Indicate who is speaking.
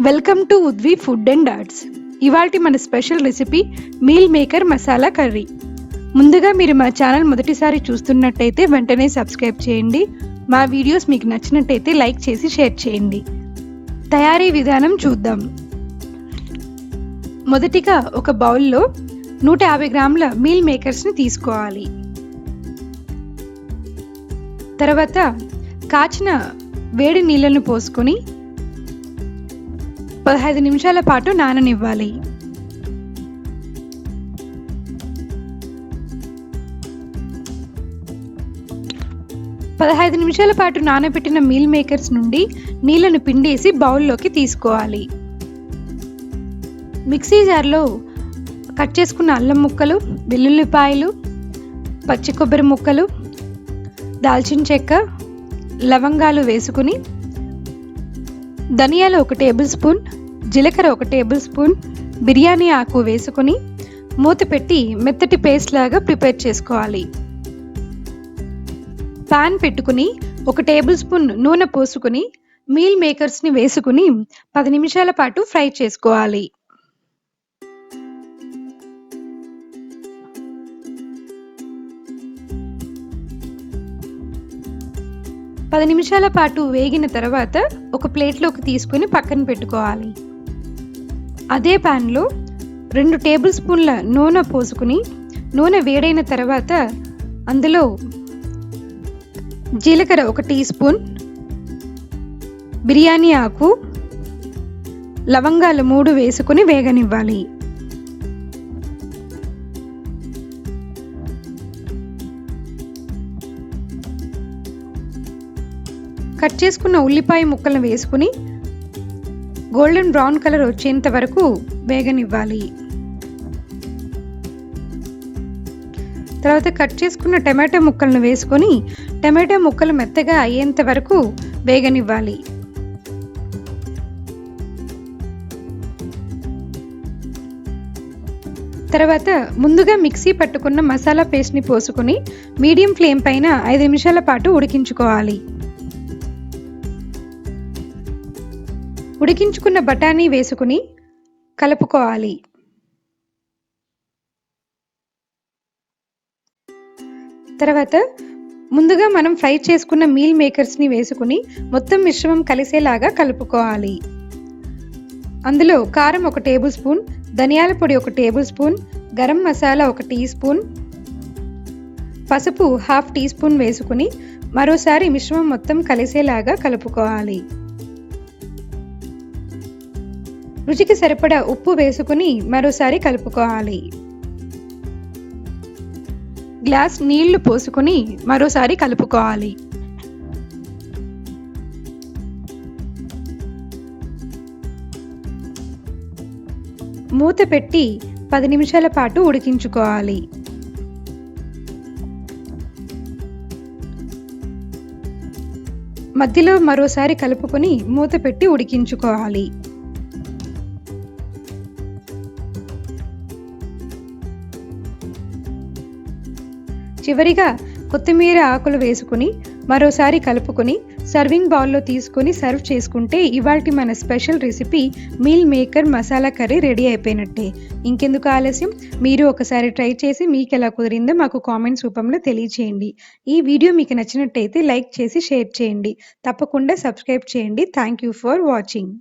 Speaker 1: Welcome to Udvi food and arts. ఇవాల్టి మన special recipe meal maker masala curry. ముందుగా మీరు మా ఛానల్ మొదటిసారి చూస్తున్నట్టయితే వెంటనే సబ్స్క్రైబ్ చేయండి. మా వీడియోస్ మీకు నచ్చినట్టయితే లైక్ చేసి షేర్ చేయండి. తయారీ విధానం చూద్దాం. మొదటిగా ఒక బౌల్లో 150 గ్రాముల మీల్ మేకర్స్ని తీసుకోవాలి. తర్వాత కాచిన వేడి నీళ్ళను పోసుకొని 15 నిమిషాల పాటు నాననివ్వాలి. పదహైదు నిమిషాల పాటు నానబెట్టిన మీల్ మేకర్స్ నుండి నీళ్లను పిండేసి బౌల్లోకి తీసుకోవాలి. మిక్సీ జార్లో కట్ చేసుకున్న అల్లం ముక్కలు, వెల్లుల్లిపాయలు, పచ్చి కొబ్బరి ముక్కలు, దాల్చిన చెక్క, లవంగాలు వేసుకుని ధనియాలు 1 టేబుల్ స్పూన్, జీలకర్ర 1 టేబుల్ స్పూన్, బిర్యానీ ఆకు వేసుకుని మూత పెట్టి మెత్తటి పేస్ట్ లాగా ప్రిపేర్ చేసుకోవాలి. పాన్ పెట్టుకుని 1 టేబుల్ స్పూన్ నూనె పోసుకుని మీల్ మేకర్స్ని వేసుకుని 10 నిమిషాల పాటు ఫ్రై చేసుకోవాలి. పది నిమిషాల పాటు వేగిన తర్వాత ఒక ప్లేట్లోకి తీసుకుని పక్కన పెట్టుకోవాలి. అదే ప్యాన్లో 2 టేబుల్ స్పూన్ల నూనె పోసుకుని నూనె వేడైన తర్వాత అందులో జీలకర్ర 1 టీ స్పూన్, బిర్యానీ ఆకు, లవంగాలు 3 వేసుకుని వేగనివ్వాలి. కట్ చేసుకున్న ఉల్లిపాయ ముక్కలను వేసుకుని గోల్డెన్ బ్రౌన్ కలర్ వచ్చేంత వరకు వేగనివ్వాలి. తర్వాత కట్ చేసుకున్న టమాటో ముక్కలను వేసుకొని టమాటో ముక్కలు మెత్తగా అయ్యేంత వరకు వేగనివ్వాలి. తర్వాత ముందుగా మిక్సీ పట్టుకున్న మసాలా పేస్ట్ని పోసుకొని మీడియం ఫ్లేమ్ పైన 5 నిమిషాల పాటు ఉడికించుకోవాలి. ఉడికించుకున్న బఠానీ వేసుకుని కలుపుకోవాలి. తర్వాత ముందుగా మనం ఫ్రై చేసుకున్న మీల్ మేకర్స్ని వేసుకుని మొత్తం మిశ్రమం కలిసేలాగా కలుపుకోవాలి. అందులో కారం 1 టేబుల్ స్పూన్, ధనియాల పొడి 1 table spoon, garam masala 1 tea spoon, పసుపు 1/2 టీ స్పూన్ వేసుకుని మరోసారి మిశ్రమం మొత్తం కలిసేలాగా కలుపుకోవాలి. రుచికి సరిపడా ఉప్పు వేసుకుని మరోసారి కలుపుకోవాలి. గ్లాస్ నీళ్లు పోసుకుని మరోసారి కలుపుకోవాలి. మూత పెట్టి 10 నిమిషాల పాటు ఉడికించుకోవాలి. మధ్యలో మరోసారి కలుపుకొని మూత పెట్టి ఉడికించుకోవాలి. చివరిగా కొత్తిమీర ఆకులు వేసుకుని మరోసారి కలుపుకొని సర్వింగ్ బౌల్లో తీసుకొని సర్వ్ చేసుకుంటే ఇవాల్టి మన special recipe meal maker masala curry ready అయిపోయినట్టే. ఇంకెందుకు ఆలస్యం, మీరు ఒకసారి ట్రై చేసి మీకు ఎలా కుదిరిందో మాకు కామెంట్స్ రూపంలో తెలియచేయండి. ఈ వీడియో మీకు నచ్చినట్టయితే లైక్ చేసి షేర్ చేయండి. తప్పకుండా సబ్స్క్రైబ్ చేయండి. Thank you for watching.